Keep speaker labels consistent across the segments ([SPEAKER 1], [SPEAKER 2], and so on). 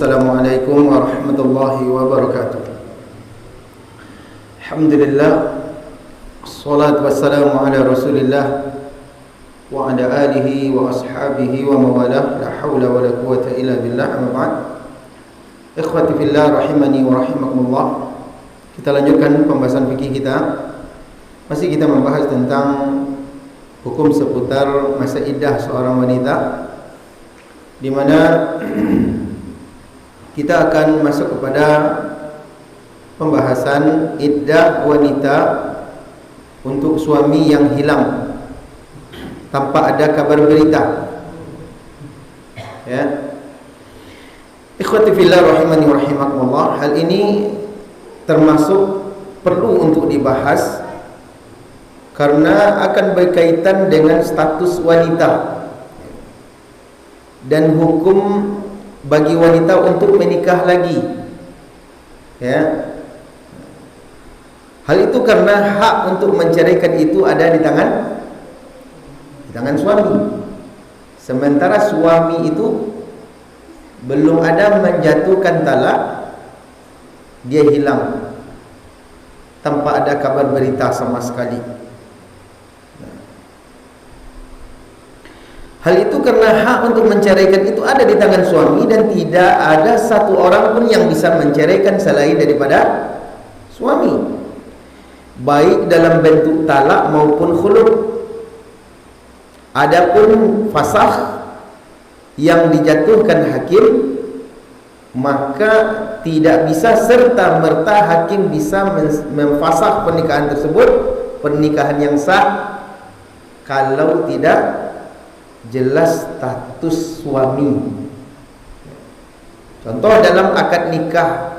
[SPEAKER 1] Assalamualaikum warahmatullahi wabarakatuh. Alhamdulillah, assalatu wassalamu ala rasulillah wa ala alihi wa ashabihi wa mawalah. La hawla wa la quwata illa billah. Amma ba'd. Ikhwati fillah rahimani wa rahimakumullah. Kita lanjutkan pembahasan fikih kita. Masih kita membahas tentang hukum seputar masa iddah seorang wanita, di mana kita akan masuk kepada pembahasan iddah wanita untuk suami yang hilang tanpa ada kabar berita. Ya. Ikhwati fillah rahimani wa rahimakumullah, hal ini termasuk perlu untuk dibahas karena akan berkaitan dengan status wanita dan hukum bagi wanita untuk menikah lagi. Ya. Hal itu karena hak untuk menceraikan itu ada di tangan suami. Sementara suami itu belum ada menjatuhkan talak, dia hilang tanpa ada kabar berita sama sekali. Hal itu karena hak untuk menceraikan itu ada di tangan suami dan tidak ada satu orang pun yang bisa menceraikan selain daripada suami, baik dalam bentuk talak maupun khulu'. Adapun fasakh yang dijatuhkan hakim, maka tidak bisa serta-merta hakim bisa memfasakh pernikahan tersebut, pernikahan yang sah, kalau tidak jelas status suami. Contoh dalam akad nikah,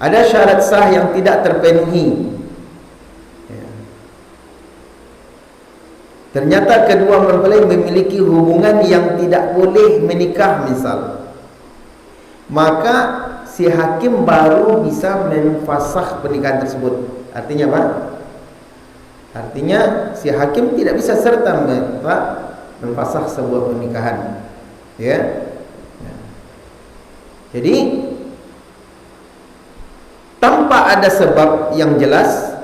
[SPEAKER 1] ada syarat sah yang tidak terpenuhi. Ternyata kedua mempelai memiliki hubungan yang tidak boleh menikah misal, maka si hakim baru bisa memfasakh pernikahan tersebut. Artinya apa? Artinya si hakim tidak bisa serta-merta memfasakh sebuah pernikahan. Ya. Jadi tanpa ada sebab yang jelas,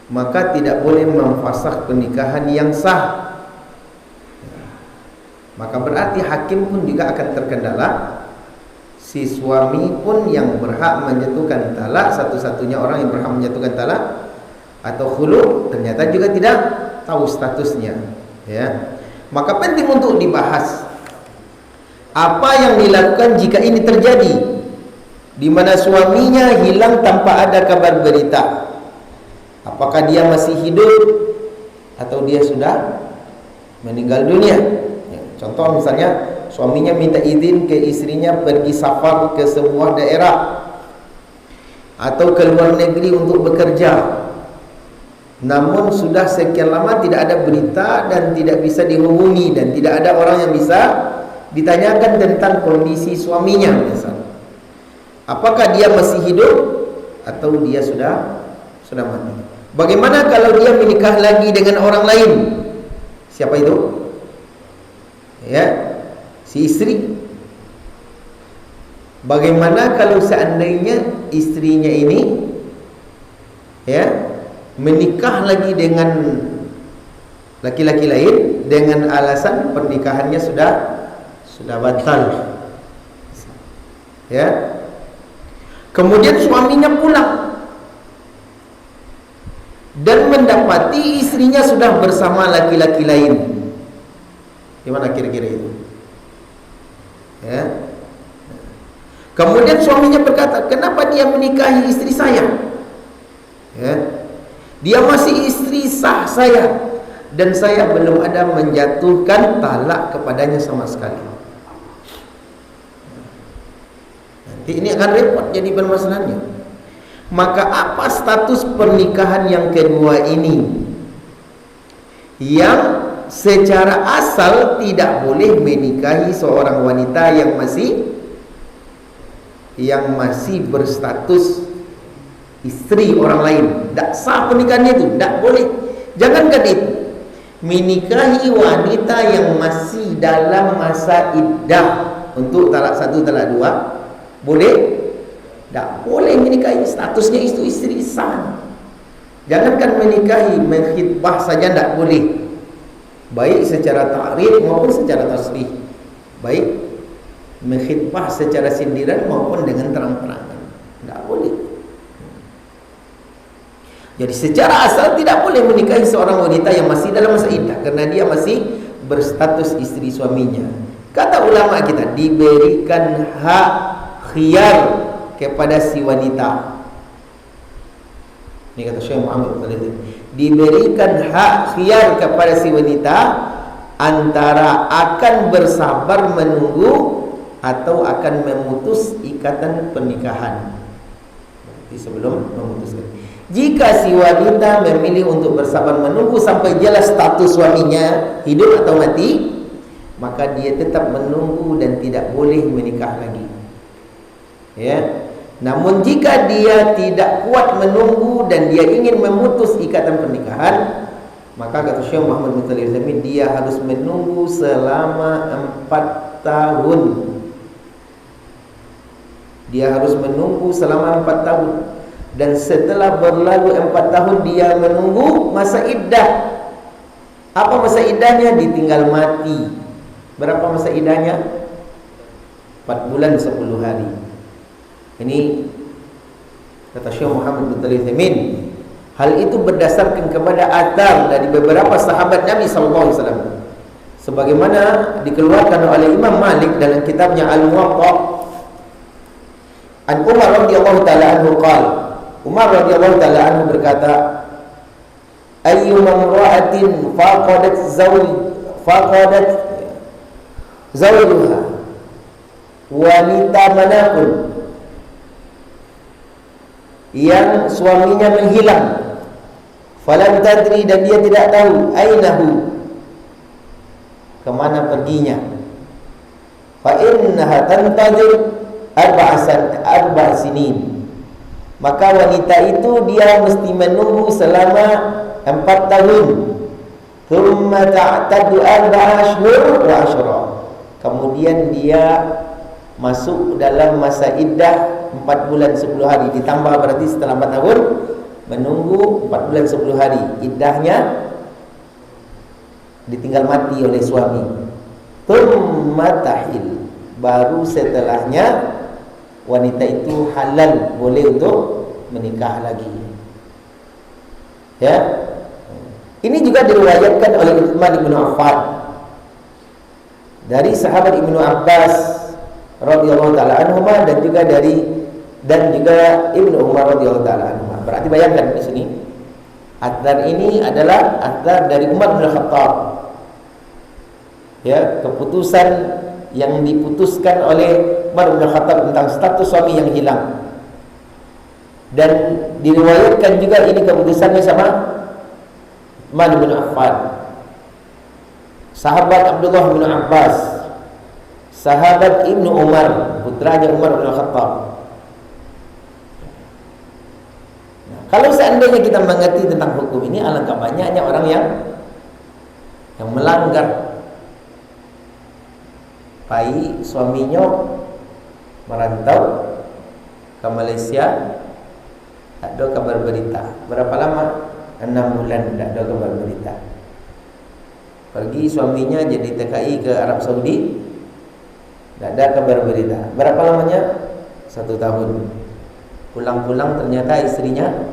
[SPEAKER 1] maka tidak boleh memfasakh pernikahan yang sah. Maka berarti hakim pun juga akan terkendala. Si suami pun yang berhak menjatuhkan talak, satu-satunya orang yang berhak menjatuhkan talak atau khulu', ternyata juga tidak tahu statusnya. Ya. Maka penting untuk dibahas apa yang dilakukan jika ini terjadi, di mana suaminya hilang tanpa ada kabar berita. Apakah dia masih hidup atau dia sudah meninggal dunia? Ya, contoh misalnya suaminya minta izin ke istrinya pergi safar ke sebuah daerah atau ke luar negeri untuk bekerja, namun sudah sekian lama tidak ada berita dan tidak bisa dihubungi dan tidak ada orang yang bisa ditanyakan tentang kondisi suaminya misal. Apakah dia masih hidup atau dia sudah mati? Bagaimana kalau dia menikah lagi dengan orang lain? Siapa itu? Ya, si istri. Bagaimana kalau seandainya istrinya ini menikah lagi dengan laki-laki lain dengan alasan pernikahannya sudah batal. Ya. Kemudian suaminya pulang dan mendapati istrinya sudah bersama laki-laki lain. Gimana kira-kira itu? Ya. Kemudian suaminya berkata, "Kenapa dia menikahi istri saya? Ya. Dia masih istri sah saya dan saya belum ada menjatuhkan talak kepadanya sama sekali." Nanti ini akan repot jadi permasalahannya. Maka apa status pernikahan yang kedua ini, yang secara asal tidak boleh menikahi seorang wanita yang masih berstatus istri orang lain? Tidak sah pernikahannya itu, tidak boleh. Jangankan itu, menikahi wanita yang masih dalam masa iddah untuk talak 1, talak 2 boleh? Tak boleh menikahi, statusnya itu isteri sah. Jangankan menikahi, menkhitbah saja tak boleh, baik secara ta'rif maupun secara tasrih, baik menkhitbah secara sindiran maupun dengan terang-terangan, tak boleh. Jadi secara asal tidak boleh menikahi seorang wanita yang masih dalam masa iddah, kerana dia masih berstatus isteri suaminya. Kata ulama kita, diberikan hak khiyar kepada si wanita. Ini kata Syekh Muhammad bin Talib, diberikan hak khiyar kepada si wanita antara akan bersabar menunggu atau akan memutus ikatan pernikahan. Berarti sebelum memutuskan. Jika si wanita memilih untuk bersabar menunggu sampai jelas status suaminya hidup atau mati, maka dia tetap menunggu dan tidak boleh menikah lagi. Ya. Namun jika dia tidak kuat menunggu dan dia ingin memutus ikatan pernikahan, maka kata Syekh Muhammad bin Shalih Al-Utsaimin, dia harus menunggu selama 4 tahun. Dia harus menunggu selama 4 tahun. Dan setelah berlalu 4 tahun dia menunggu masa iddah. Apa masa iddahnya? Ditinggal mati. Berapa masa iddahnya? 4 bulan 10 hari. Ini kata Syekh Muhammad bin Shalih Al-Utsaimin, hal itu berdasarkan kepada athar dari beberapa sahabat Nabi SAW, sebagaimana dikeluarkan oleh Imam Malik dalam kitabnya Al-Muwatta. An Umar radhiyallahu taala anhu qala, Umar radhiyallahu taala anhu berkata, ayyuma imra'atin faqadat zawjuha, wanita manapun yang suaminya menghilang, falam tadri, dan dia tidak tahu, ainahu, kemana perginya, fa innaha tantazir arba'a sinin, maka wanita itu dia mesti menunggu selama 4 tahun. Thumma ta'tadu 4 ashhur wa ashra, kemudian dia masuk dalam masa iddah 4 bulan 10 hari, ditambah berarti setelah 4 tahun menunggu 4 bulan 10 hari, iddahnya ditinggal mati oleh suami. Thumma tahil, baru setelahnya wanita itu halal, boleh untuk menikah lagi. Ya. Ini juga diriwayatkan oleh Utsman bin Affan dari sahabat Ibnu Abbas radhiyallahu taala anhuma, dan juga Ibnu Umar radhiyallahu taala anhuma. Berarti bayangkan di sini, athar ini adalah athar dari Umar bin Khattab. Ya, keputusan yang diputuskan oleh Umar bin Khattab tentang status suami yang hilang. Dan diriwayatkan juga ini keputusannya sama Utsman bin Affan, sahabat Abdullah bin Abbas, sahabat Ibnu Umar, putranya Umar bin Khattab. Nah, kalau seandainya kita mengerti tentang hukum ini, alangkah banyaknya orang yang melanggar. Pai suaminya merantau ke Malaysia, tak ada kabar berita. Berapa lama? 6 bulan tak ada kabar berita. Pergi suaminya jadi TKI ke Arab Saudi, tak ada kabar berita. Berapa lamanya? 1 tahun. Pulang-pulang ternyata istrinya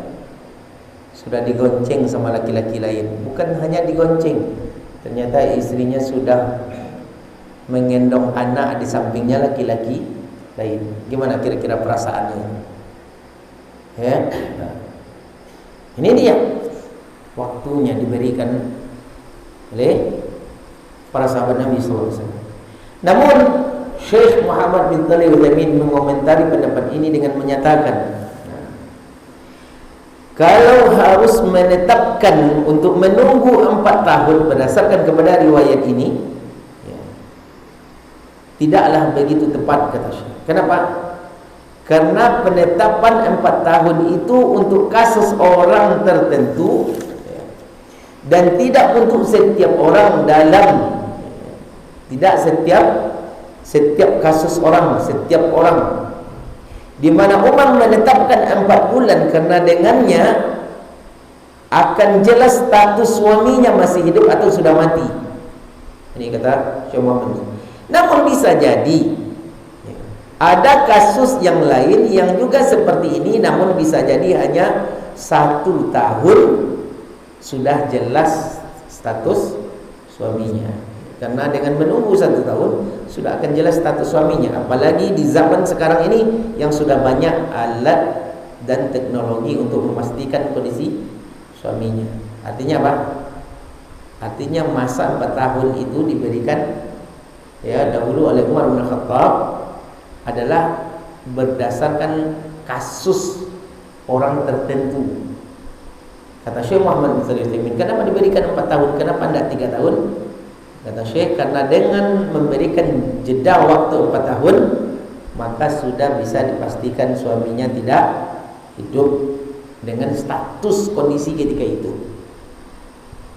[SPEAKER 1] sudah digonceng sama laki-laki lain. Bukan hanya digonceng, ternyata istrinya sudah menggendong anak di sampingnya laki-laki lain. Gimana kira-kira perasaannya? Ya. Nah, ini dia waktunya diberikan oleh para sahabat Nabi SAW. Namun Syekh Muhammad bin Shalih Al-Utsaimin mengomentari pendapat ini dengan menyatakan, kalau harus menetapkan untuk menunggu 4 tahun berdasarkan kepada riwayat ini, ya, tidaklah begitu tepat, kata Syekh. Kenapa? Karena penetapan 4 tahun itu untuk kasus orang tertentu, ya, dan tidak untuk setiap orang dalam, tidak setiap setiap kasus orang, setiap orang, di mana Umar menetapkan 4 bulan karena dengannya akan jelas status suaminya masih hidup atau sudah mati. Ini kata Syekh Muhammad. Namun bisa jadi ada kasus yang lain yang juga seperti ini, namun bisa jadi hanya 1 tahun sudah jelas status suaminya. Karena dengan menunggu 1 tahun sudah akan jelas status suaminya. Apalagi di zaman sekarang ini yang sudah banyak alat dan teknologi untuk memastikan kondisi suaminya. Artinya apa? Artinya masa 4 tahun itu diberikan dahulu oleh Umar bin Khattab adalah berdasarkan kasus orang tertentu. Kata Syekh Muhammad bin Shalih Al-Utsaimin, kenapa diberikan 4 tahun? Kenapa tidak 3 tahun? Kata Syekh, karena dengan memberikan jeda waktu 4 tahun, maka sudah bisa dipastikan suaminya tidak hidup dengan status kondisi ketika itu.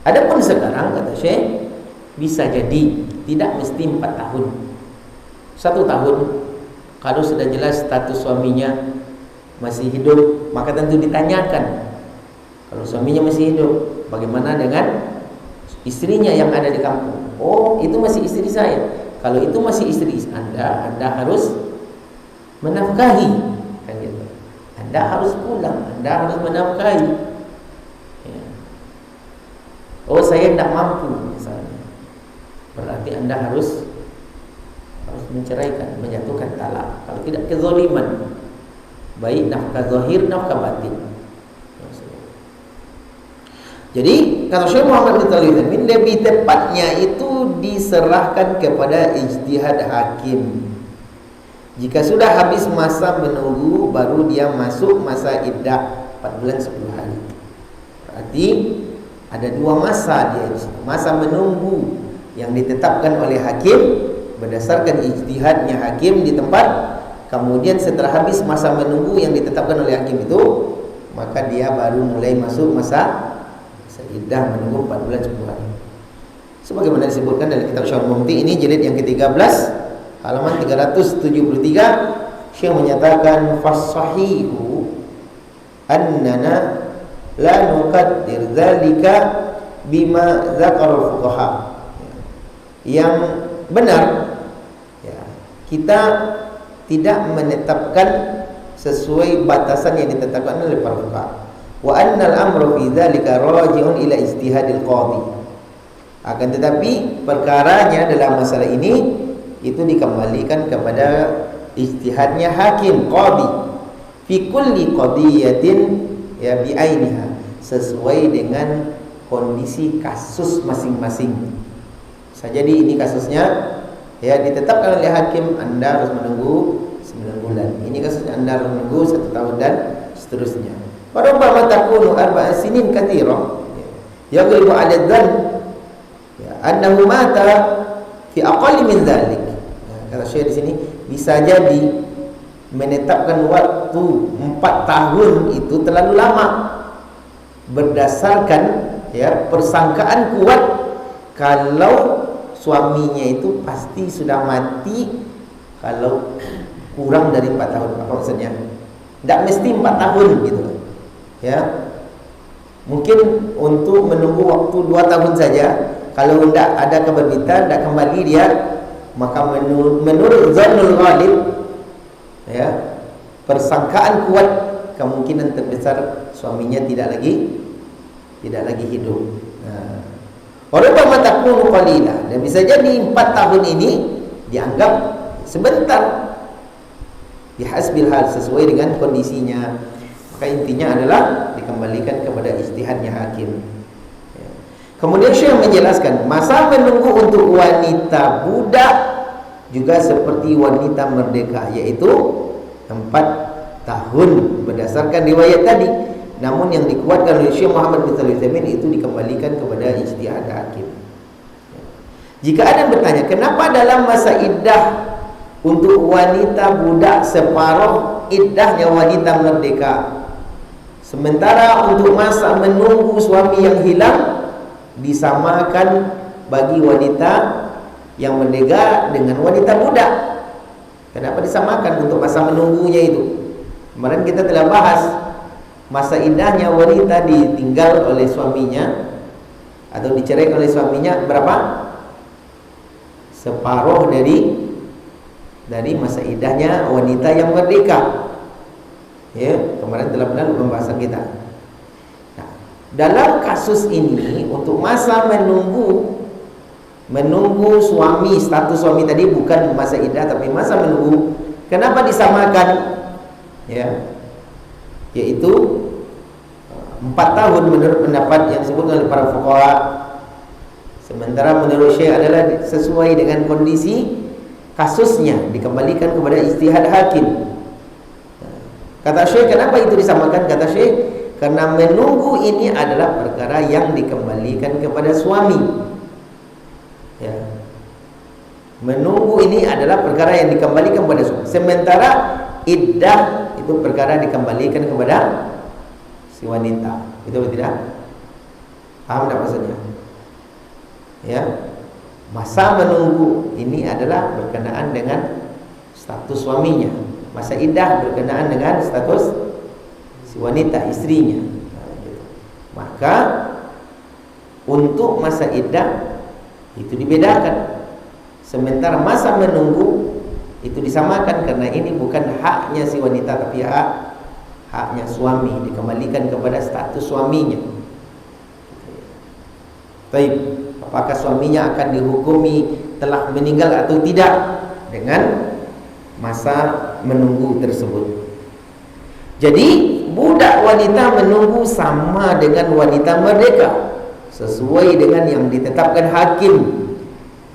[SPEAKER 1] Adapun sekarang, kata Syekh, bisa jadi tidak mesti 4 tahun. 1 tahun, kalau sudah jelas status suaminya masih hidup, maka tentu ditanyakan. Kalau suaminya masih hidup, bagaimana dengan istrinya yang ada di kampung? Oh, itu masih istri saya. Kalau itu masih istri Anda harus menafkahi, kan gitu. Anda harus pulang, Anda harus menafkahi. Ya. Oh, saya tidak mampu misalnya. Berarti Anda harus menceraikan, menjatuhkan talak. Kalau tidak, kezaliman. Baik nafkah zahir, nafkah batin. Jadi kata Syekh Muhammad bin Shalih Al-Utsaimin, lebih tepatnya itu diserahkan kepada ijtihad hakim. Jika sudah habis masa menunggu, baru dia masuk masa iddah 4 bulan 10 hari. Berarti ada 2 masa dia di situ. Masa menunggu yang ditetapkan oleh hakim berdasarkan ijtihadnya hakim di tempat. Kemudian setelah habis masa menunggu yang ditetapkan oleh hakim itu, maka dia baru mulai masuk masa iddah menunggu 4 bulan 10 hari. Sebagaimana disebutkan dalam kitab Syarh Mumti ini jilid yang ke-13 halaman 373, Syekh menyatakan fasahihu annana la nuqaddir dzalika bima dzakara fuqaha. Yang benar kita tidak menetapkan sesuai batasan yang ditetapkan oleh para fuqaha. Wa annal amru fi dzalika raji'un ila ijtihadil qadhi. Akan tetapi perkaranya dalam masalah ini itu dikembalikan kepada ijtihadnya hakim qadhi fi kulli qadiyatin bi ainiha, sesuai dengan kondisi kasus masing-masing. Jadi ini kasusnya ditetapkan oleh hakim, Anda harus menunggu 9 bulan. Ini kasusnya Anda harus menunggu 1 tahun dan seterusnya. Warubbama takunu 4 sinin katsira yaghlibu 'ala dzan annahu mata fi aqall min dzalik. Kata Syekh di sini, bisa jadi menetapkan waktu 4 tahun itu terlalu lama berdasarkan persangkaan kuat kalau suaminya itu pasti sudah mati kalau kurang dari 4 tahun. Apa maksudnya? Tidak mesti 4 tahun gitu. Mungkin untuk menunggu waktu 2 tahun saja. Kalau tidak ada keberbitan, tidak kembali dia, maka menurut zannul ghalib persangkaan kuat, kemungkinan terbesar suaminya tidak lagi hidup. Warubbama takunu qalila, dan bisa jadi 4 tahun ini dianggap sebentar bihasbil hal, sesuai dengan kondisinya. Maka intinya adalah dikembalikan kepada ijtihadnya hakim. Kemudian Syekh menjelaskan masa menunggu untuk wanita budak juga seperti wanita merdeka, yaitu 4 tahun berdasarkan riwayat tadi. Namun yang dikuatkan oleh Syekh Muhammad bin Shalih Al-Utsaimin itu dikembalikan kepada ijtihad hakim. Jika ada yang bertanya, kenapa dalam masa iddah untuk wanita budak separuh iddahnya wanita merdeka, sementara untuk masa menunggu suami yang hilang disamakan bagi wanita yang merdeka dengan wanita budak. Kenapa disamakan untuk masa menunggunya itu? Kemarin kita telah bahas masa indahnya wanita ditinggal oleh suaminya atau dicerai oleh suaminya berapa? Separuh dari masa indahnya wanita yang merdeka. Ya, kemarin telah berlalu pembahasan kita. Nah, dalam kasus ini untuk masa menunggu suami, status suami tadi bukan masa iddah tapi masa menunggu. Kenapa disamakan? Ya, yaitu 4 tahun menurut pendapat yang disebut oleh para fuqaha. Sementara menurut Syekh adalah sesuai dengan kondisi kasusnya, dikembalikan kepada ijtihad hakim. Kata Syekh, kenapa itu disamakan? Kata Syekh, karena menunggu ini adalah perkara yang dikembalikan kepada suami. Ya. Menunggu ini adalah perkara yang dikembalikan kepada suami. Sementara iddah itu perkara dikembalikan kepada si wanita. Betul atau tidak? Paham tak maksudnya? Ya. Masa menunggu ini adalah berkenaan dengan status suaminya. Masa iddah berkenaan dengan status si wanita, istrinya. Nah, gitu. Maka untuk masa iddah itu dibedakan. Sementara masa menunggu itu disamakan karena ini bukan haknya si wanita tapi haknya suami, dikembalikan kepada status suaminya. Baik, apakah suaminya akan dihukumi telah meninggal atau tidak dengan masa menunggu tersebut. Jadi budak wanita menunggu sama dengan wanita merdeka sesuai dengan yang ditetapkan hakim,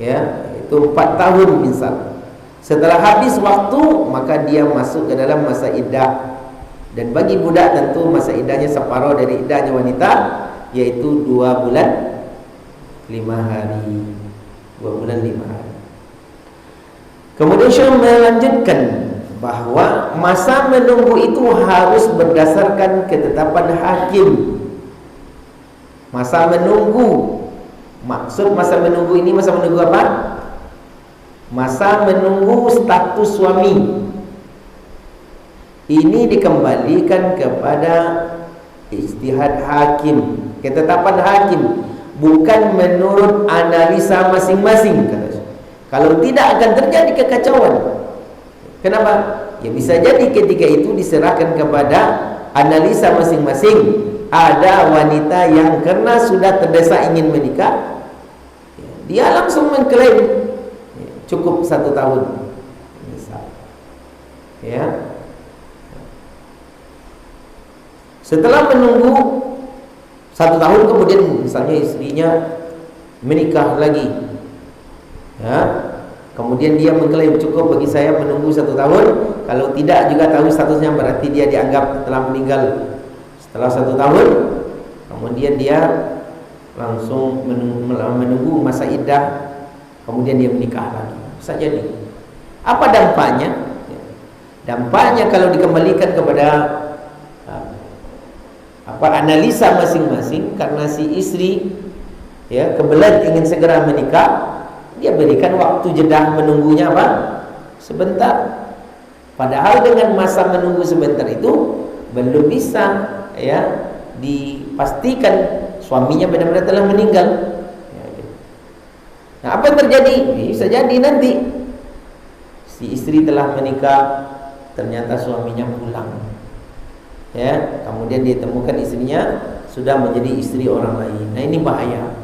[SPEAKER 1] ya, itu 4 tahun misal. Setelah habis waktu maka dia masuk ke dalam masa iddah. Dan bagi budak tentu masa iddahnya separuh dari iddahnya wanita, yaitu 2 bulan 5 hari. 2 bulan 5 hari. Kemudian Syekh melanjutkan bahwa masa menunggu itu harus berdasarkan ketetapan hakim. Masa menunggu, maksud masa menunggu ini, masa menunggu apa? Masa menunggu status suami. Ini dikembalikan kepada ijtihad hakim, ketetapan hakim, bukan menurut analisa masing-masing. Kalau tidak akan terjadi kekacauan. Kenapa? Ya bisa jadi ketika itu diserahkan kepada analisa masing-masing. Ada wanita yang karena sudah terdesak ingin menikah, dia langsung mengklaim cukup 1 tahun misal. Ya. Setelah menunggu 1 tahun kemudian misalnya istrinya menikah lagi, ya, kemudian dia mengklaim cukup bagi saya menunggu 1 tahun. Kalau tidak juga tahu statusnya berarti dia dianggap telah meninggal setelah 1 tahun. Kemudian dia langsung menunggu masa iddah, kemudian dia menikah lagi. Bisa jadi. Apa dampaknya? Dampaknya kalau dikembalikan kepada analisa masing-masing, karena si istri ya kebelet ingin segera menikah, dia berikan waktu jeda menunggunya apa? Sebentar. Padahal dengan masa menunggu sebentar itu belum bisa ya dipastikan suaminya benar-benar telah meninggal. Nah, apa yang terjadi? Bisa jadi nanti si istri telah menikah, ternyata suaminya pulang. Ya, kemudian dia temukan istrinya sudah menjadi istri orang lain. Nah, ini bahaya.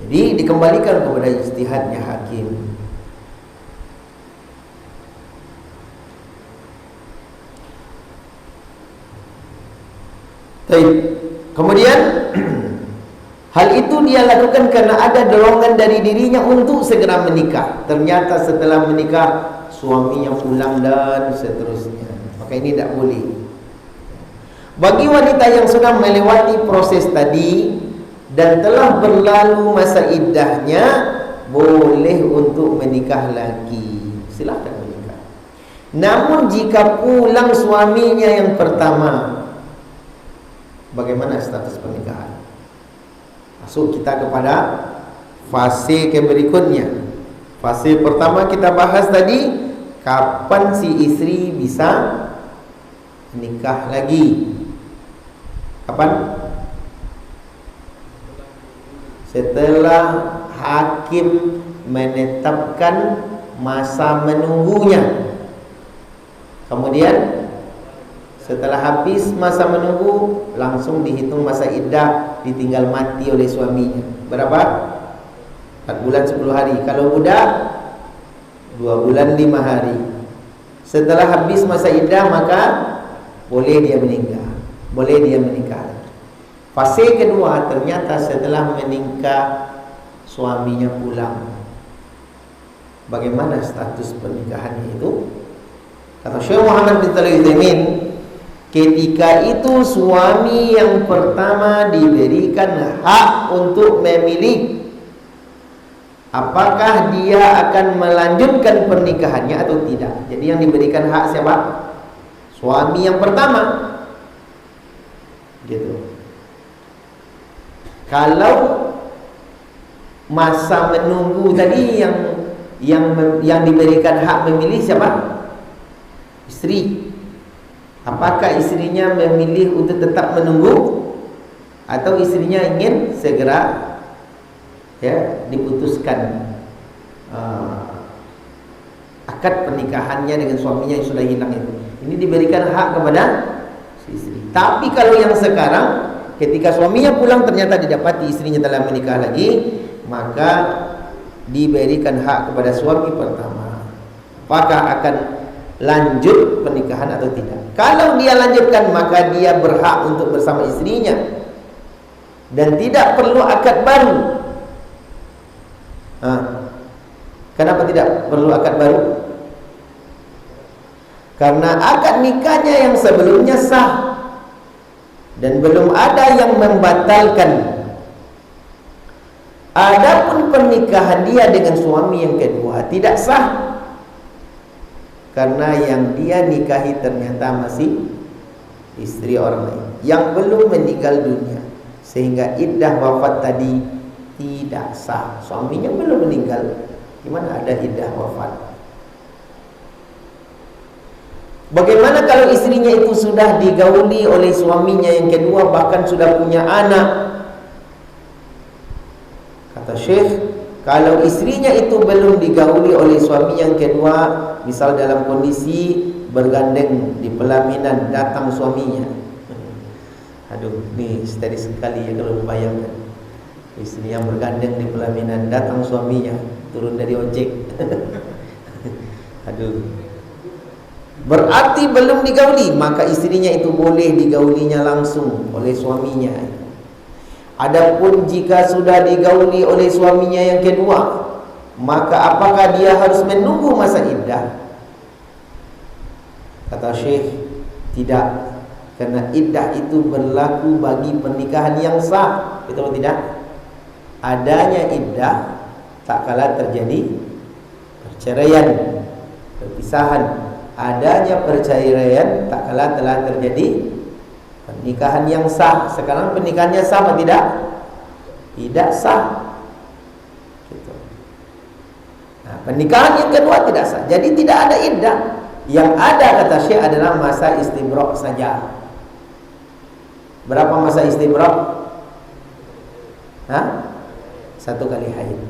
[SPEAKER 1] Jadi dikembalikan kepada ijtihadnya hakim. Baik. Kemudian hal itu dia lakukan karena ada dorongan dari dirinya untuk segera menikah. Ternyata setelah menikah suaminya pulang dan seterusnya. Maka ini tidak boleh. Bagi wanita yang sudah melewati proses tadi dan telah berlalu masa iddahnya, boleh untuk menikah lagi. Silakan menikah. Namun jika pulang suaminya yang pertama, bagaimana status pernikahan? Masuk kita kepada fase ke berikutnya. Fase pertama kita bahas tadi, kapan si istri bisa nikah lagi. Kapan? Setelah hakim menetapkan masa menunggunya. Kemudian setelah habis masa menunggu, langsung dihitung masa iddah, ditinggal mati oleh suaminya. Berapa? 4 bulan 10 hari. Kalau budak 2 bulan 5 hari. Setelah habis masa iddah, maka boleh dia meninggal, boleh dia menikah. Fase kedua, ternyata setelah menikah suaminya pulang. Bagaimana status pernikahannya itu? Kata Syekh Muhammad bin Shalih Al-Utsaimin, ketika itu suami yang pertama diberikan hak untuk memilih apakah dia akan melanjutkan pernikahannya atau tidak. Jadi yang diberikan hak siapa? Suami yang pertama. Gitu. Kalau masa menunggu tadi yang diberikan hak memilih siapa? Istri. Apakah istrinya memilih untuk tetap menunggu atau istrinya ingin segera diputuskan akad pernikahannya dengan suaminya yang sudah hilang itu. Ini diberikan hak kepada si istri. Tapi kalau yang sekarang, ketika suaminya pulang ternyata didapati istrinya telah menikah lagi, maka diberikan hak kepada suami pertama. Apakah akan lanjut pernikahan atau tidak? Kalau dia lanjutkan, maka dia berhak untuk bersama istrinya dan tidak perlu akad baru. Kenapa tidak perlu akad baru? Karena akad nikahnya yang sebelumnya sah dan belum ada yang membatalkan. Adapun pernikahan dia dengan suami yang kedua tidak sah, karena yang dia nikahi ternyata masih istri orang lain yang belum meninggal dunia, sehingga iddah wafat tadi tidak sah. Suaminya belum meninggal, gimana ada iddah wafat? Bagaimana kalau istrinya itu sudah digauli oleh suaminya yang kedua, bahkan sudah punya anak? Kata Syekh, kalau istrinya itu belum digauli oleh suami yang kedua, misal dalam kondisi bergandeng di pelaminan, datang suaminya. Aduh, ini misteri sekali ya kalau membayangkan. Istri yang bergandeng di pelaminan, datang suaminya turun dari ojek. Aduh. Berarti belum digauli, maka istrinya itu boleh digaulinya langsung oleh suaminya. Adapun jika sudah digauli oleh suaminya yang kedua, maka apakah dia harus menunggu masa iddah? Kata Syekh, tidak, karena iddah itu berlaku bagi pernikahan yang sah. Betul atau tidak? Adanya iddah tak kala terjadi perceraian, perpisahan. Adanya perceraian tak kala telah terjadi pernikahan yang sah. Sekarang pernikahannya sah atau tidak? Tidak sah. Gitu. Nah, pernikahan yang kedua tidak sah. Jadi tidak ada iddah. Yang ada, kata Syekh, adalah masa istibrak saja. Berapa masa istibrak? 1 kali haid.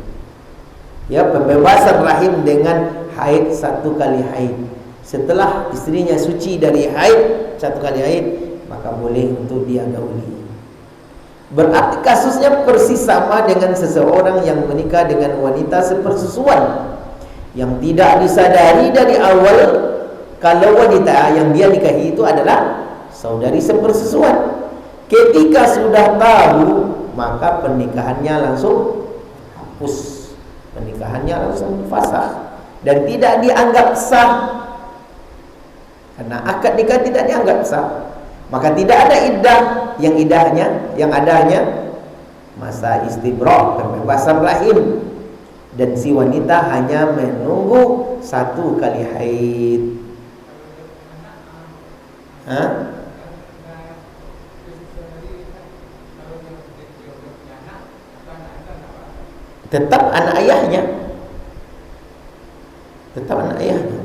[SPEAKER 1] Ya, pembebasan rahim dengan haid 1 kali haid. Setelah istrinya suci dari haid 1 kali haid, maka boleh untuk dia gauli. Berarti kasusnya persis sama dengan seseorang yang menikah dengan wanita sepersusuan, yang tidak disadari dari awal kalau wanita yang dia nikahi itu adalah saudari sepersusuan. Ketika sudah tahu, maka pernikahannya langsung hapus, pernikahannya langsung fasakh dan tidak dianggap sah. Karena akad nikah tidak dianggap sah, maka tidak ada iddah. Yang adanya masa istibrak, pembebasan rahim, dan si wanita hanya menunggu 1 kali haid. tetap anak ayahnya, tetap anak ayahnya.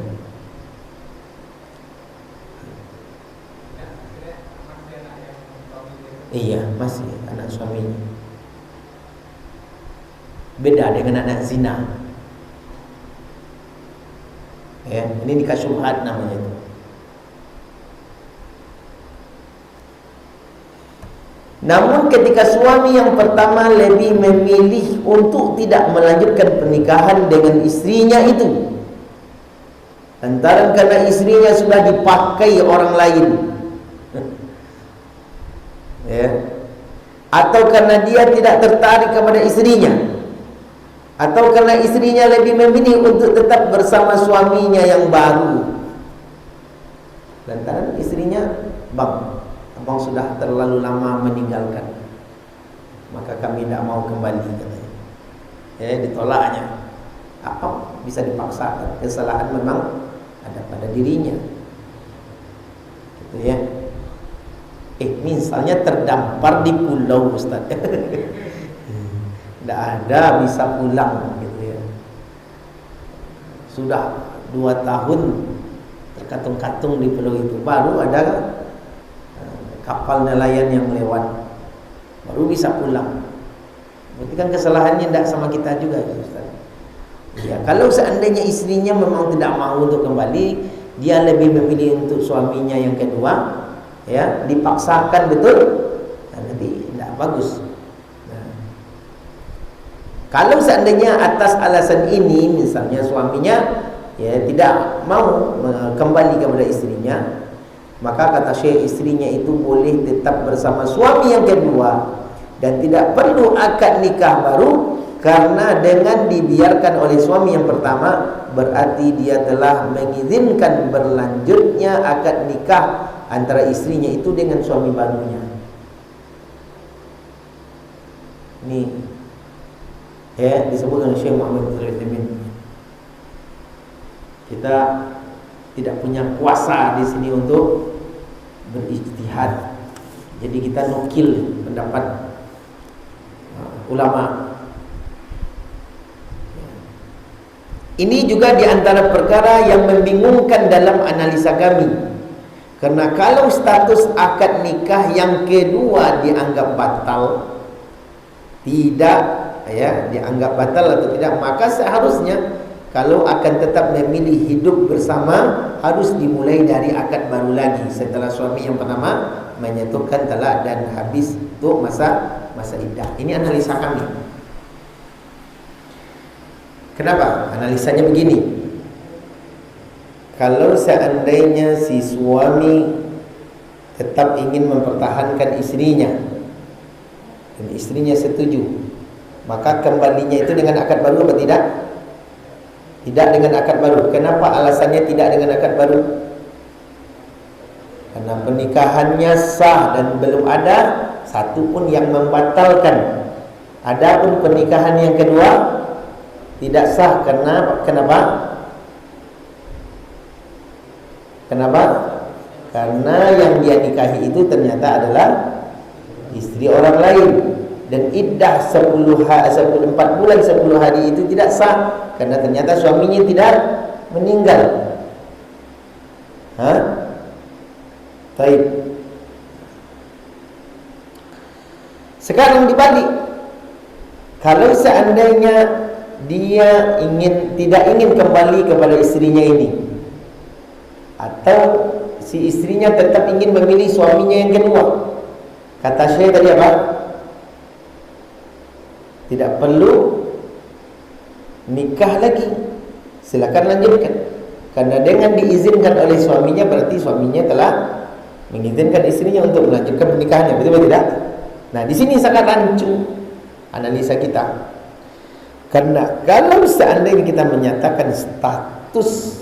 [SPEAKER 1] Iya, masih anak suaminya. Beda dengan anak zina. Ya, ini nikah syubhat namanya itu. Namun ketika suami yang pertama lebih memilih untuk tidak melanjutkan pernikahan dengan istrinya itu, antara karena istrinya sudah dipakai orang lain, ya, atau karena dia tidak tertarik kepada istrinya, atau karena istrinya lebih memilih untuk tetap bersama suaminya yang baru, lantaran istrinya, bang, abang sudah terlalu lama meninggalkan, maka kami tidak mau kembali, katanya. Ya, ditolaknya. Apa bisa dipaksakan? Kesalahan memang ada pada dirinya, gitu ya. Misalnya terdampar di pulau, Ustaz. Tidak ada bisa pulang, gitu ya. Sudah 2 tahun terkatung-katung di pulau itu, baru ada kapal nelayan yang lewat, baru bisa pulang. Berarti kan kesalahannya tidak sama kita juga, Ustaz. Ya, kalau seandainya istrinya memang tidak mau untuk kembali, dia lebih memilih untuk suaminya yang kedua, ya, dipaksakan betul, nah, nanti tidak bagus. Nah, kalau seandainya atas alasan ini, misalnya suaminya ya tidak mau kembali kepada istrinya, maka kata Syekh, istrinya itu boleh tetap bersama suami yang kedua dan tidak perlu akad nikah baru, karena dengan dibiarkan oleh suami yang pertama berarti dia telah mengizinkan berlanjutnya akad nikah antara istrinya itu dengan suami barunya. Ini ya disebut oleh Syekh Muhammad bin Utsaimin. Kita tidak punya kuasa di sini untuk berijtihad. Jadi kita nukil pendapat ulama. Ini juga diantara perkara yang membingungkan dalam analisa kami. Karena kalau status akad nikah yang kedua dianggap batal, tidak ya, dianggap batal atau tidak, maka seharusnya kalau akan tetap memilih hidup bersama, harus dimulai dari akad baru lagi setelah suami yang pertama menyatukan talak dan habis untuk masa iddah. Ini analisa kami. Kenapa? Analisanya begini. Kalau seandainya si suami tetap ingin mempertahankan istrinya dan istrinya setuju, maka kembalinya itu dengan akad baru atau tidak? Tidak dengan akad baru. Kenapa alasannya tidak dengan akad baru? Karena pernikahannya sah dan belum ada satu pun yang membatalkan. Adapun pernikahan yang kedua tidak sah. Kenapa? Karena yang dia nikahi itu ternyata adalah istri orang lain. Dan iddah 4 bulan 10 hari itu tidak sah, karena ternyata suaminya tidak meninggal. Baik. Sekarang dibalik. Kalau seandainya dia tidak ingin kembali kepada istrinya ini, atau si istrinya tetap ingin memilih suaminya yang kedua, kata Syekh tadi apa? Tidak perlu nikah lagi, silakan lanjutkan. Karena dengan diizinkan oleh suaminya, berarti suaminya telah mengizinkan istrinya untuk melanjutkan pernikahannya, betul tidak? Nah, di sini sangat rancu analisa kita. Karena kalau seandainya kita menyatakan status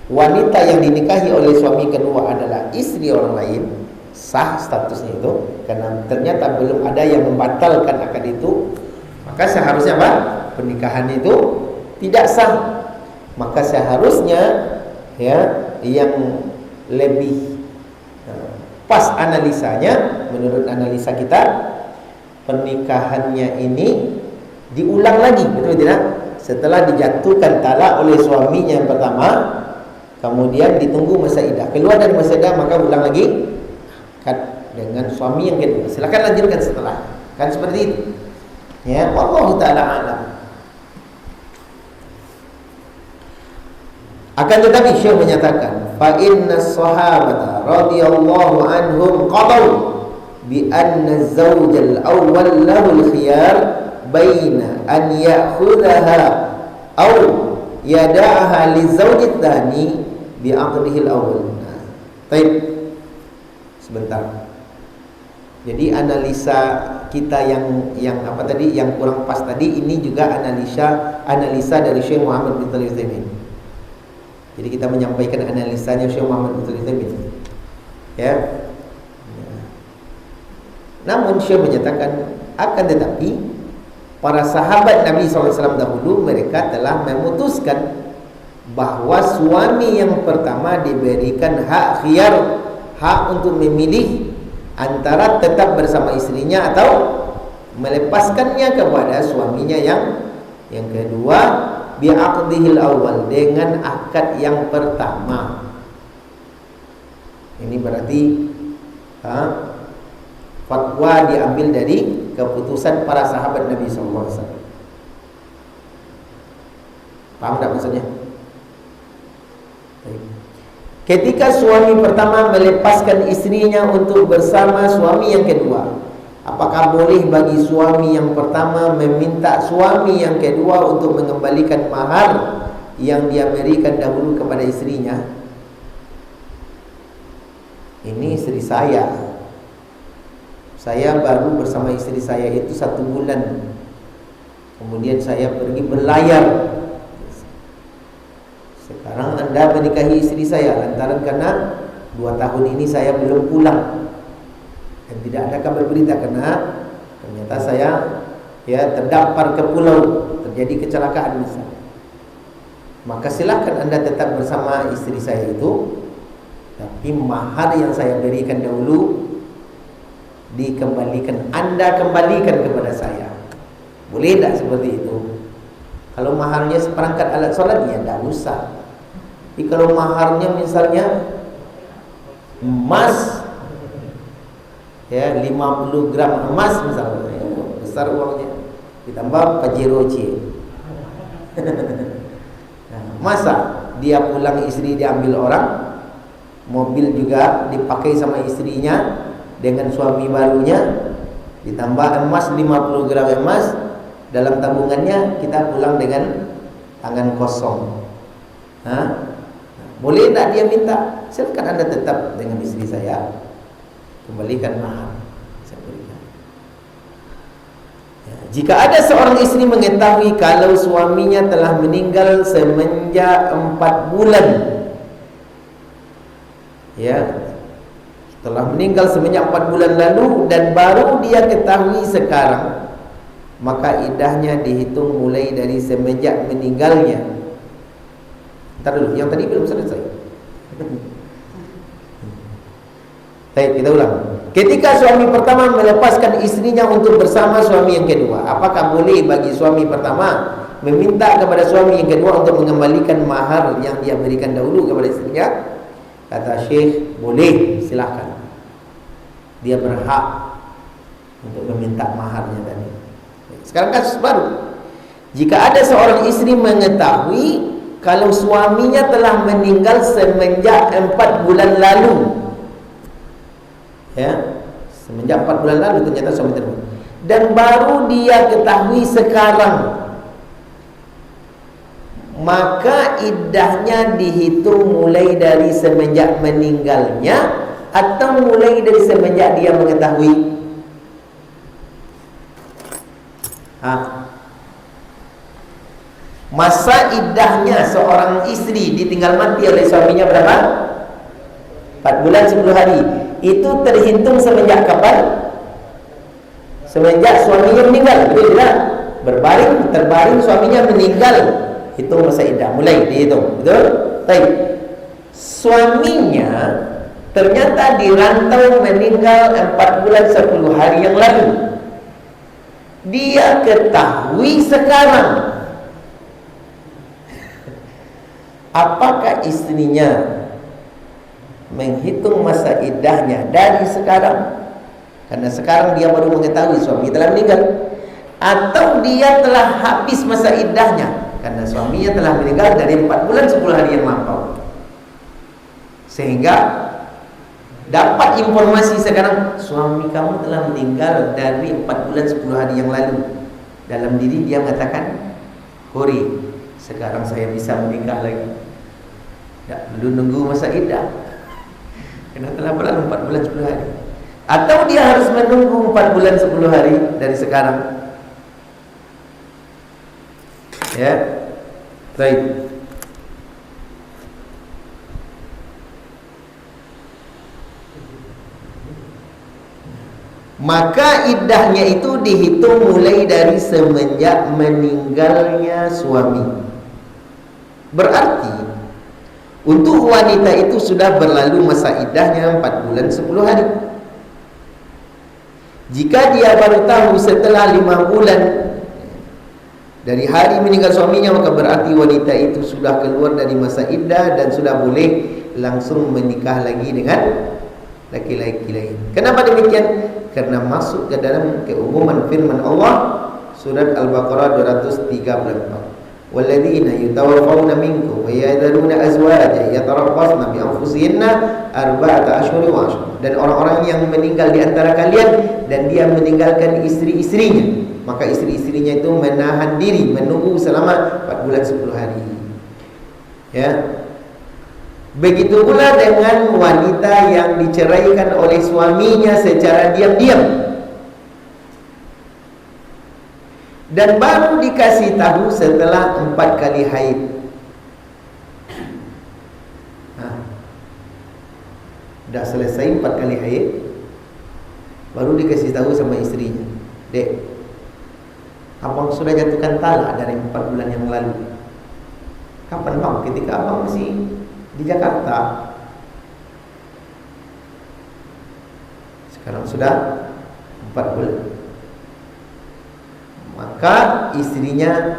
[SPEAKER 1] wanita yang dinikahi oleh suami kedua adalah istri orang lain, sah statusnya itu, karena ternyata belum ada yang membatalkan akad itu, maka seharusnya apa? Pernikahan itu tidak sah. Maka seharusnya ya, yang lebih pas analisanya menurut analisa kita, pernikahannya ini diulang lagi, betul tidak? Setelah dijatuhkan talak oleh suaminya yang pertama, kemudian ditunggu masa iddah, keluar dari masa iddah, maka ulang lagi dengan suami yang kedua. Silakan lanjutkan setelah. Kan seperti itu. Ya, wallahu taala alam. Akan tetapi Syekh menyatakan, fa inna sahabata radhiyallahu anhum qadaw bi anna az-zawj al-awwal lahu al-khiyar baina an ya'khudhaha aw yada'aha li-zawj ats-tsani bi 'aqdihi al-awwal. Baik. Sebentar. Jadi analisa kita yang apa tadi, yang kurang pas tadi, ini juga analisa dari Syekh Muhammad bin Shalih Al-Utsaimin. Jadi kita menyampaikan analisanya Syekh Muhammad bin Shalih Al-Utsaimin. Ya. Namun Syekh menyatakan, akan tetapi para sahabat Nabi SAW dahulu mereka telah memutuskan bahwa suami yang pertama diberikan hak khiyar, hak untuk memilih antara tetap bersama istrinya atau melepaskannya kepada suaminya yang kedua, bi'aqdihil awal, dengan akad yang pertama. Ini berarti fatwa diambil dari keputusan para sahabat Nabi SAW. Paham tak maksudnya? Ketika suami pertama melepaskan istrinya untuk bersama suami yang kedua, apakah boleh bagi suami yang pertama meminta suami yang kedua untuk mengembalikan mahar yang dia berikan dahulu kepada istrinya? Ini istri saya baru bersama istri saya itu 1 bulan, kemudian saya pergi berlayar. Sekarang Anda menikahi istri saya lantaran karena 2 tahun ini saya belum pulang dan tidak ada kabar berita karena ternyata saya terdampar ke pulau, terjadi kecelakaan besar. Maka silakan Anda tetap bersama istri saya itu, tapi mahar yang saya berikan dahulu dikembalikan, Anda kembalikan kepada saya. Boleh tak seperti itu? Kalau maharnya seperangkat alat sholat, ya tidak usah. Tapi kalau maharnya misalnya emas, 50 gram emas misalnya, besar uangnya, ditambah Pajero C. Masa dia pulang istri diambil orang, mobil juga dipakai sama istrinya dengan suami barunya, ditambah emas 50 gram emas dalam tabungannya, kita pulang dengan tangan kosong. Boleh tak dia minta? Silakan Anda tetap dengan istri saya, kembalikan mahar saya berikan. Jika ada seorang istri mengetahui kalau suaminya telah meninggal semenjak 4 bulan, telah meninggal semenjak 4 bulan lalu dan baru dia ketahui sekarang, maka iddahnya dihitung mulai dari semenjak meninggalnya. Ntar dulu, yang tadi belum selesai. Baik, kita ulang. Ketika suami pertama melepaskan istrinya untuk bersama suami yang kedua, apakah boleh bagi suami pertama meminta kepada suami yang kedua untuk mengembalikan mahar yang dia berikan dahulu kepada istrinya? Kata Syekh, boleh, silakan. Dia berhak untuk meminta maharnya tadi. Sekarang kasus baru. Jika ada seorang istri mengetahui kalau suaminya telah meninggal semenjak 4 bulan lalu, semenjak 4 bulan lalu ternyata suami terbunuh, dan baru dia ketahui sekarang, maka iddahnya dihitung mulai dari semenjak meninggalnya atau mulai dari semenjak dia mengetahui? Masa iddahnya seorang istri ditinggal mati oleh suaminya berapa? 4 bulan 10 hari. Itu terhitung semenjak kapan? Semenjak suaminya meninggal, betul tidak? Terbaring suaminya meninggal, hitung masa iddah, mulai dihitung, betul? Baik. Suaminya ternyata dirantau meninggal 4 bulan 10 hari yang lalu. dia ketahui sekarang, apakah istrinya menghitung masa iddahnya dari sekarang, karena sekarang dia baru mengetahui suami telah meninggal, atau dia telah habis masa iddahnya karena suaminya telah meninggal dari 4 bulan 10 hari yang lampau, sehingga dapat informasi sekarang suami kamu telah meninggal dari 4 bulan 10 hari yang lalu. Dalam diri dia mengatakan, hore, sekarang saya bisa menikah lagi, tidak perlu nunggu masa iddah karena telah berlalu 4 bulan 10 hari. Atau dia harus menunggu 4 bulan 10 hari dari sekarang. Ya, baik. Maka iddahnya itu dihitung mulai dari semenjak meninggalnya suami. Berarti untuk wanita itu sudah berlalu masa iddahnya 4 bulan 10 hari. Jika dia baru tahu setelah 5 bulan dari hari meninggal suaminya, maka berarti wanita itu sudah keluar dari masa iddah dan sudah boleh langsung menikah lagi dengan laki-laki lain. Kenapa demikian? Karena masuk ke dalam keumuman firman Allah surat Al-Baqarah 234. Walladzina yatawaffawna minkum wa yadharuna azwajan yatarabbasna bi anfusihinna arba'ata ashhurin wa ashra. Dan orang-orang yang meninggal di antara kalian dan dia meninggalkan istri-istrinya, maka istri-istrinya itu menahan diri menunggu selama 4 bulan 10 hari. Ya. Begitu pula dengan wanita yang diceraikan oleh suaminya secara diam-diam dan baru dikasih tahu setelah 4 kali haid. Dah selesai 4 kali haid, baru dikasih tahu sama istrinya, dek, abang sudah jatuhkan talak dari 4 bulan yang lalu. Kapan bang? Ketika abang masih di Jakarta. Sekarang sudah 4 bulan. Maka istrinya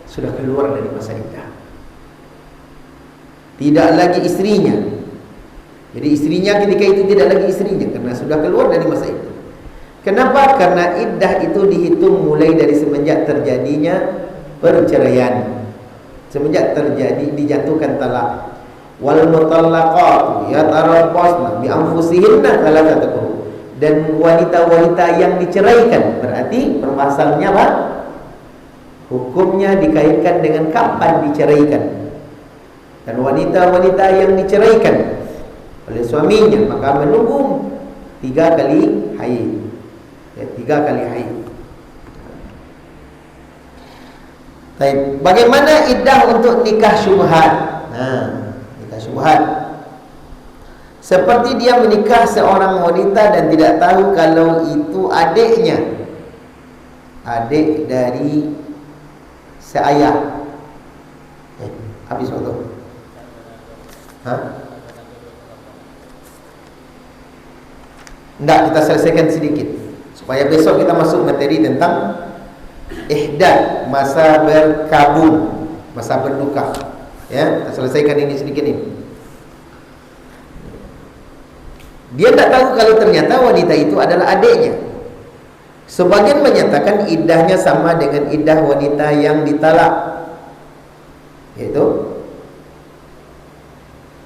[SPEAKER 1] sudah keluar dari masa iddah. Tidak lagi istrinya. Jadi istrinya ketika itu tidak lagi istrinya karena sudah keluar dari masa iddah. Kenapa? Karena iddah itu dihitung mulai dari semenjak terjadinya perceraian, semenjak terjadi dijatuhkan talak. Wal mutallaqatu yatarabbasna bi anfusihinna thalathata quru. Dan wanita-wanita yang diceraikan, berarti permasalahannya apa? Hukumnya dikaitkan dengan kapan diceraikan. Dan wanita-wanita yang diceraikan oleh suaminya maka menunggu 3 kali haid. Ya, 3 kali haid. Baik, bagaimana iddah untuk nikah syubhat? Nikah syubhat seperti dia menikah seorang wanita dan tidak tahu kalau itu adiknya, adik dari seayah. Habis waktu. Tidak, kita selesaikan sedikit supaya besok kita masuk materi tentang ihdad, masa berkabung, masa berduka. Ya, kita selesaikan ini sedikit ini. Dia tidak tahu kalau ternyata wanita itu adalah adiknya. Sebagian menyatakan iddahnya sama dengan iddah wanita yang ditalak, yaitu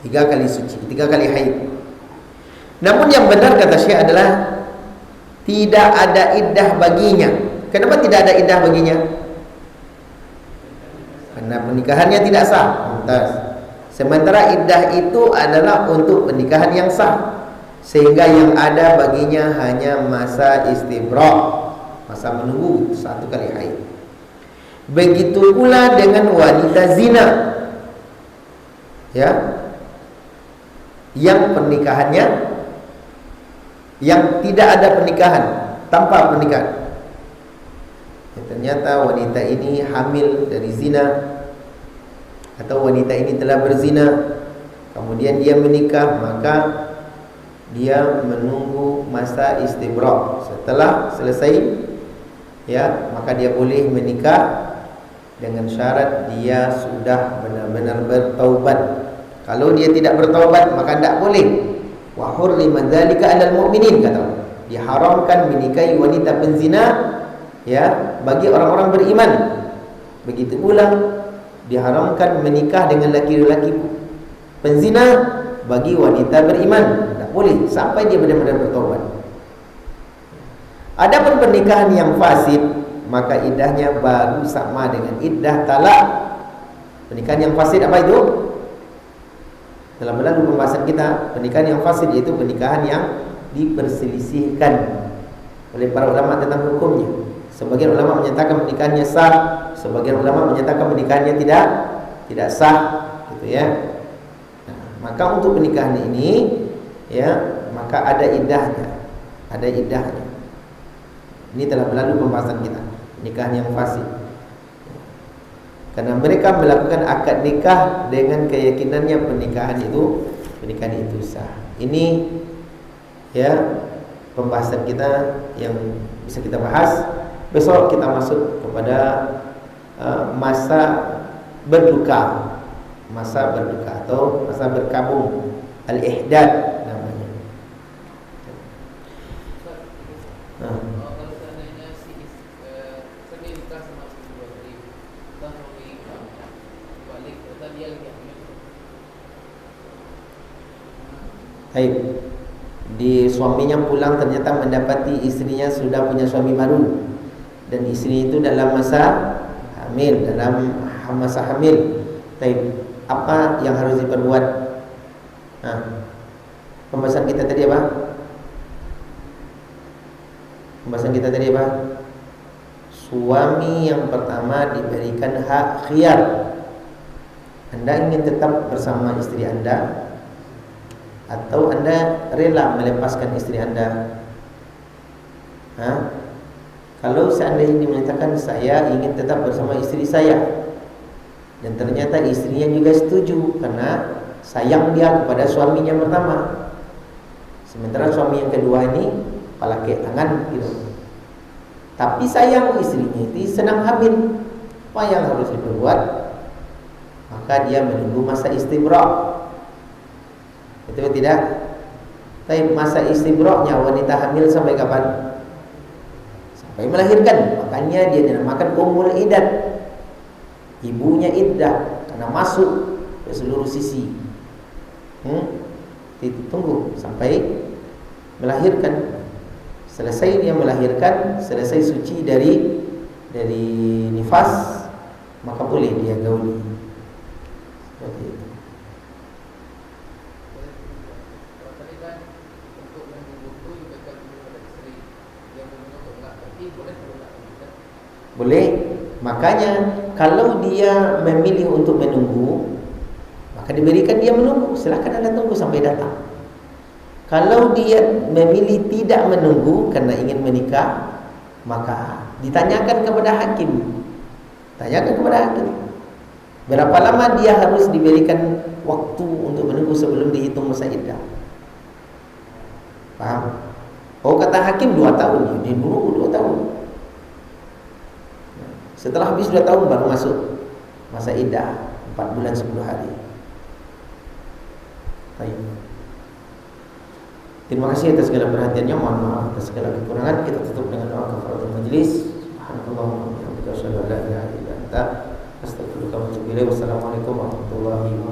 [SPEAKER 1] 3 kali suci, 3 kali haid. Namun yang benar kata Syekh adalah tidak ada iddah baginya. Kenapa tidak ada iddah baginya? Karena pernikahannya tidak sah. Sementara iddah itu adalah untuk pernikahan yang sah, sehingga yang ada baginya hanya masa istibra', masa menunggu 1 kali haid. Begitu pula dengan wanita zina, ya, yang pernikahannya, yang tidak ada pernikahan, tanpa pernikahan. Ya, ternyata wanita ini hamil dari zina, atau wanita ini telah berzina, kemudian dia menikah, maka dia menunggu masa istibra'. Setelah selesai, ya, maka dia boleh menikah dengan syarat dia sudah benar-benar bertaubat. Kalau dia tidak bertaubat maka tidak boleh. Wa hurrima dzalika 'alal mu'minin, kata. Diharamkan menikahi wanita penzina, ya, bagi orang-orang beriman. Begitu pula diharamkan menikah dengan laki-laki penzina bagi wanita beriman. Tak boleh sampai dia benar-benar bertaubat. Adapun pernikahan yang fasid, maka iddahnya baru sama dengan iddah talak. Pernikahan yang fasid apa itu? Dalam berlalu pembahasan kita, pernikahan yang fasid yaitu pernikahan yang diperselisihkan oleh para ulama tentang hukumnya. Sebagian ulama menyatakan pernikahannya sah, sebagian ulama menyatakan pernikahannya tidak sah, gitu ya. Nah, maka untuk pernikahan ini, ya, maka ada iddahnya, ada iddahnya. Ini telah berlalu pembahasan kita, pernikahan yang fasid. Karena mereka melakukan akad nikah dengan keyakinannya pernikahan itu sah. Ini, ya, pembahasan kita yang bisa kita bahas. Besok kita masuk kepada masa berduka atau masa berkabung, al-ihdad namanya. Baik. Di suaminya pulang ternyata mendapati istrinya sudah punya suami baru, dan istri itu dalam masa hamil, Baik. Apa yang harus diperbuat? Pembahasan kita tadi apa? Suami yang pertama diberikan hak khiyar. Anda ingin tetap bersama istri Anda, atau Anda rela melepaskan istri Anda? Kalau seandainya ini menyatakan saya ingin tetap bersama istri saya, dan ternyata istrinya juga setuju karena sayang dia kepada suaminya pertama, sementara suami yang kedua ini palake tangan gitu, tapi sayang istrinya itu sedang hamil, apa yang harus diperbuat? Maka dia menunggu masa istibra'. Betul tidak? Tapi masa istibra'-nya wanita hamil sampai kapan? Sampai melahirkan. Makanya dia dinamakan ummul iddah. Ibunya iddah karena masuk ke seluruh sisi. Tunggu sampai melahirkan. Selesai dia melahirkan, selesai suci dari nifas, maka boleh dia gauli. Seperti itu. Boleh. Makanya kalau dia memilih untuk menunggu, maka diberikan dia menunggu. Silakan Anda tunggu sampai datang. Kalau dia memilih tidak menunggu karena ingin menikah, maka ditanyakan kepada hakim. Berapa lama dia harus diberikan waktu untuk menunggu sebelum dihitung masa iddah? Paham? Oh, kata hakim 2 tahun, dia menunggu 2 tahun. Setelah habis 2 tahun baru masuk masa iddah 4 bulan 10 hari. Baik. Terima kasih atas segala perhatiannya. Mohon maaf atas segala kekurangan. Kita tutup dengan doa kafaratul majlis. Subhanallahumma wa bihamdihi asyhadu an la ilaha illa anta astaghfiruka wa atubu ilaik. Wassalamualaikum warahmatullahi wabarakatuh.